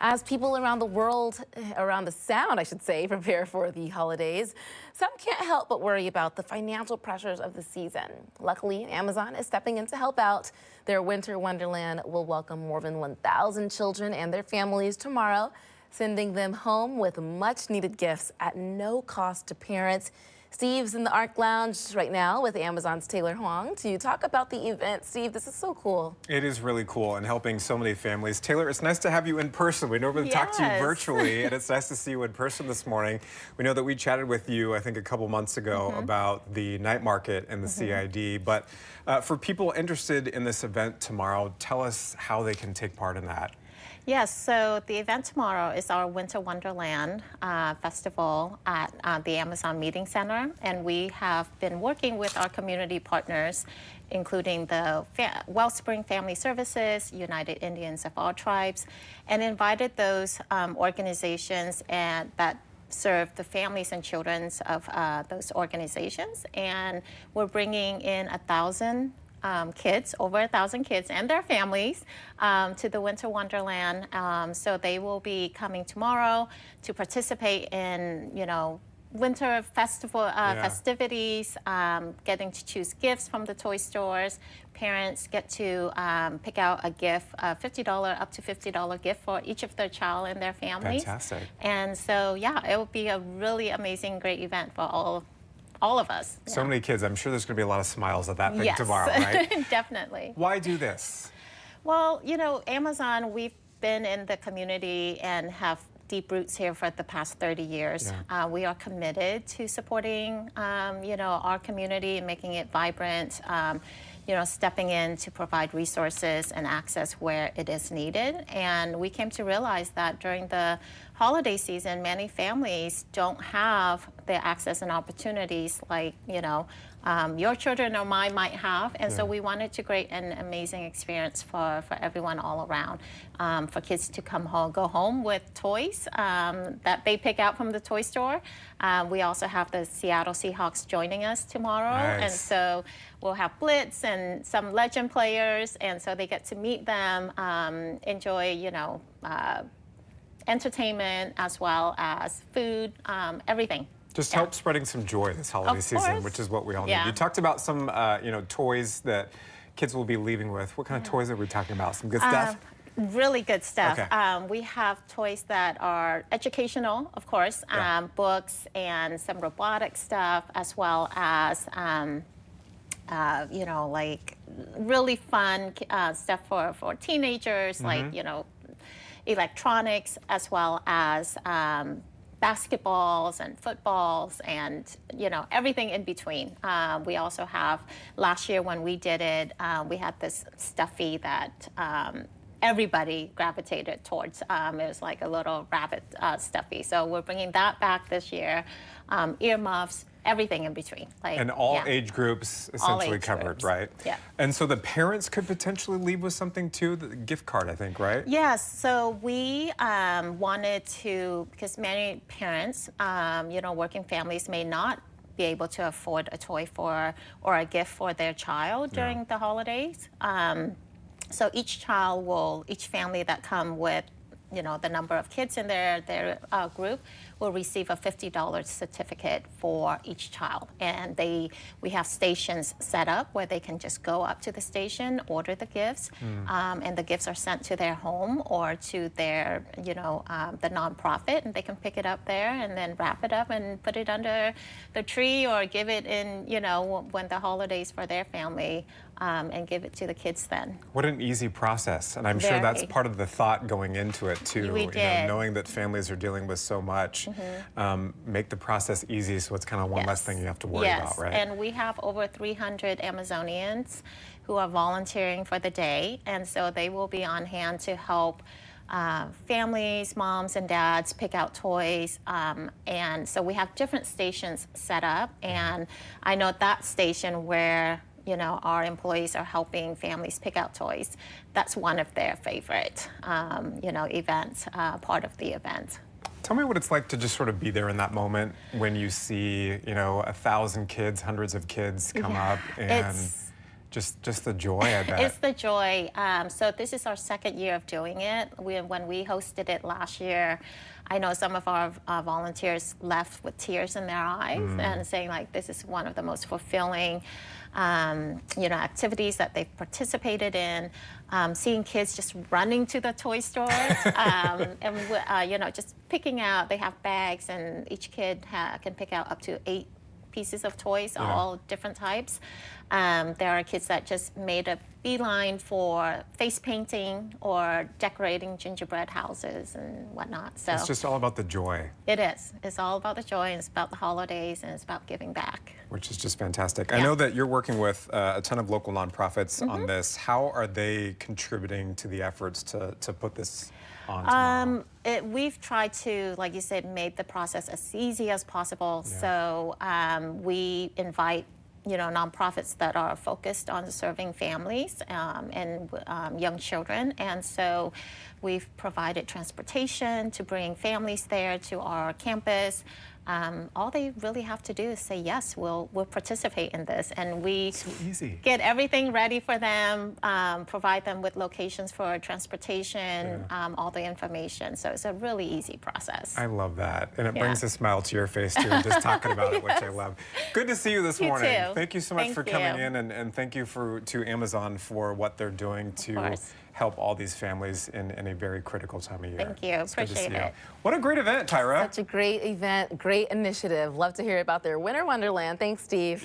As people around the world, around the sound, I should say, prepare for the holidays, some can't help but worry about the financial pressures of the season. Luckily, Amazon is stepping in to help out. Their Winter Wonderland will welcome more than 1,000 children and their families tomorrow, sending them home with much-needed gifts at no cost to parents. Steve's in the Arc Lounge right now with Amazon's Taylor Huang to talk about the event. Steve, this is so cool. It is really cool and helping so many families. Taylor, it's nice to have you in person. We normally talk to you virtually, and it's nice to see you in person this morning. We know that we chatted with you, I think, a couple months ago about the night market and the CID. But for people interested in this event tomorrow, tell us how they can take part in that. Yes, so the event tomorrow is our Winter Wonderland festival at the Amazon Meeting Center, and we have been working with our community partners, including the Wellspring Family Services, United Indians of All Tribes, and invited those organizations that serve the families and children of those organizations. And we're bringing in 1,000 kids, over 1,000 kids and their families to the Winter Wonderland. So they will be coming tomorrow to participate in, winter festival festivities, getting to choose gifts from the toy stores. Parents get to pick out a gift, a $50, up to $50 gift for each of their child and their families. Fantastic. And so, yeah, it will be a really amazing, great event for all of us. So many kids. I'm sure there's going to be a lot of smiles at that thing tomorrow, right? Definitely. Why do this? Well, Amazon, we've been in the community and have deep roots here for the past 30 years. Yeah. We are committed to supporting, our community and making it vibrant, stepping in to provide resources and access where it is needed. And we came to realize that during the holiday season, many families don't have the access and opportunities like, your children or mine might have. And so we wanted to create an amazing experience for everyone all around, for kids to go home with toys that they pick out from the toy store. We also have the Seattle Seahawks joining us tomorrow. Nice. And so we'll have Blitz and some legend players. And so they get to meet them, enjoy, entertainment as well as food, everything. Just help spreading some joy this holiday season, which is what we all need. You talked about some, toys that kids will be leaving with. What kind of toys are we talking about? Some good stuff? Really good stuff. Okay. We have toys that are educational, of course, books and some robotic stuff, as well as, like really fun stuff for teenagers, like, electronics, as well as basketballs and footballs and, everything in between. We also have, last year when we did it, we had this stuffy that everybody gravitated towards. It was like a little rabbit stuffy. So we're bringing that back this year. Earmuffs, everything in between. And all age groups essentially covered, right? Yeah. And so the parents could potentially leave with something too, the gift card, I think, right? Yes, so we wanted to, because many parents, working families may not be able to afford a toy or a gift for their child during the holidays. So each family that come with, the number of kids in their group will receive a $50 certificate for each child. And we have stations set up where they can just go up to the station, order the gifts, and the gifts are sent to their home or to their, the nonprofit, and they can pick it up there and then wrap it up and put it under the tree or give it in, when the holidays for their family, and give it to the kids then. What an easy process. And I'm sure that's part of the thought going into it too. We did. Knowing that families are dealing with so much, make the process easy so it's kind of one less thing you have to worry about, right? And we have over 300 Amazonians who are volunteering for the day. And so they will be on hand to help families, moms and dads pick out toys. And so we have different stations set up. And I know that station where our employees are helping families pick out toys. That's one of their favorite, events, part of the event. Tell me what it's like to just sort of be there in that moment when you see, 1,000 kids, hundreds of kids come up and Just the joy, I bet. It's the joy. So this is our second year of doing it. When we hosted it last year, I know some of our volunteers left with tears in their eyes and saying like this is one of the most fulfilling activities that they've participated in. Seeing kids just running to the toy stores and just picking out. They have bags and each kid can pick out up to 8 pieces of toys, all different types. There are kids that just made a beeline for face painting or decorating gingerbread houses and whatnot. So it's just all about the joy. It is. It's all about the joy, and it's about the holidays, and it's about giving back. Which is just fantastic. I know that you're working with a ton of local nonprofits on this. How are they contributing to the efforts to put this on tomorrow? We've tried to, like you said, make the process as easy as possible. Yeah. So we invite nonprofits that are focused on serving families and young children. And so we've provided transportation to bring families there to our campus. All they really have to do is say, yes, we'll participate in this. And we so easy. Get everything ready for them, provide them with locations for transportation, all the information. So it's a really easy process. I love that. And it brings a smile to your face, too, just talking about it, which I love. Good to see you this morning. Too. Thank you so much for coming in, and thank you to Amazon for what they're doing to help all these families in a very critical time of year. Thank you. Appreciate it. What a great event, Tyra. Such a great event, great initiative. Love to hear about their Winter Wonderland. Thanks, Steve.